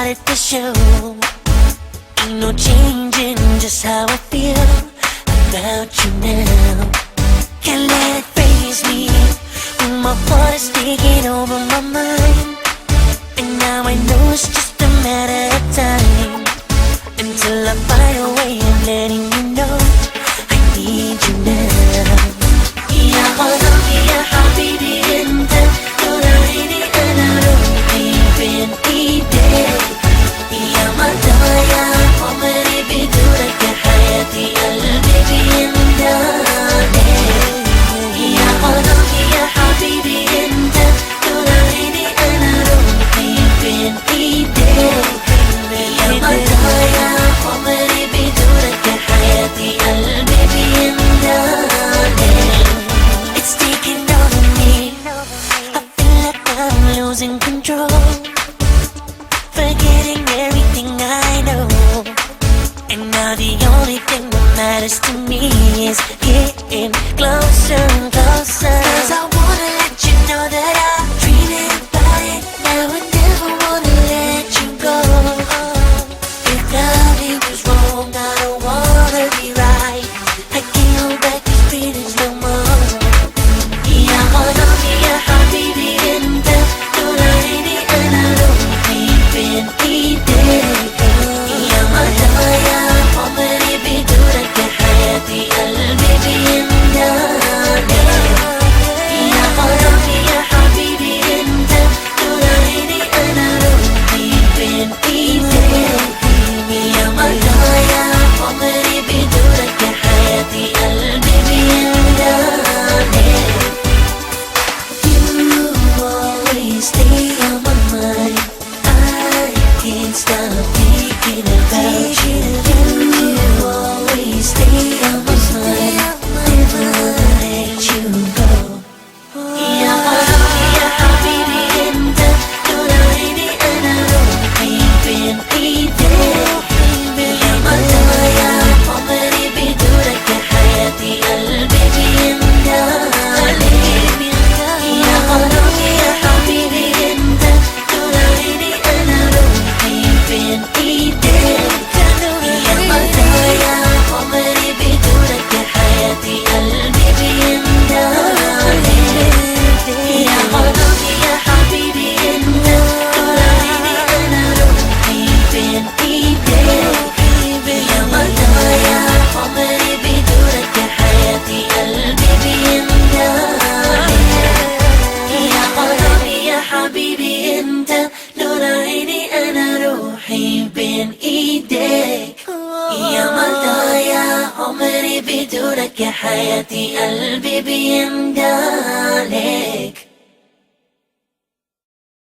started to show. Ain't no changing just how I feel about you now. Can't let it faze me when my heart is taking over my mind. And now I know it's just a matter of time until I find a way of letting you know I need you now. يا غرامي يا حبيبي انت نور عيني انا روحي بين ايديك. يا مدى يا عمري بدونك يا حياتي قلبي بينداني. يا غرامي يا حبيبي انت نور عيني انا روحي بين ايديك. يا مدى يا عمري بدونك يا حياتي قلبي بينداني. It's taking over me. I feel like I'm losing control, forgetting everything I know. And now the only thing that matters to me is getting closer and closer. 'Cause I wanna let you know that I'm dreaming about it now and never wanna let you go. If loving was wrong, I don't wanna be right. I can't hold back these feelings no more. يا غرامي يا حبيبي انت نور عيني انا روحي بين ايديك. يا مدى يا عمري بدونك يا حياتي قلبي بينداني. يا غرامي يا حبيبي انت نور عيني انا روحي بين ايديك. يا مدى يا عمري بدونك يا حياتي قلبي بينداني. You always stay on my mind. I can't stop thinking about you. You always stay on my mind. Never let you go. يا غرامي يا حبيبي انت نور عيني انا روحي بين ايديك. يا مدى يا عمري بدونك يا حياتي قلبي بينداني. يا غرامي يا حبيبي انت نور عيني انا روحي بين ايديك. يا مدى يا عمري بدونك يا حياتي قلبي بينداني. يا غرامي يا حبيبي انت نور عيني انا روحي بين ايديك. يا مدى يا عمري بدونك يا حياتي قلبي بينداني. يا غرامي يا حبيبي انت نور عيني انا روحي بين ايديك. يا مدى يا عمري بدونك يا حياتي قلبي بيندانك.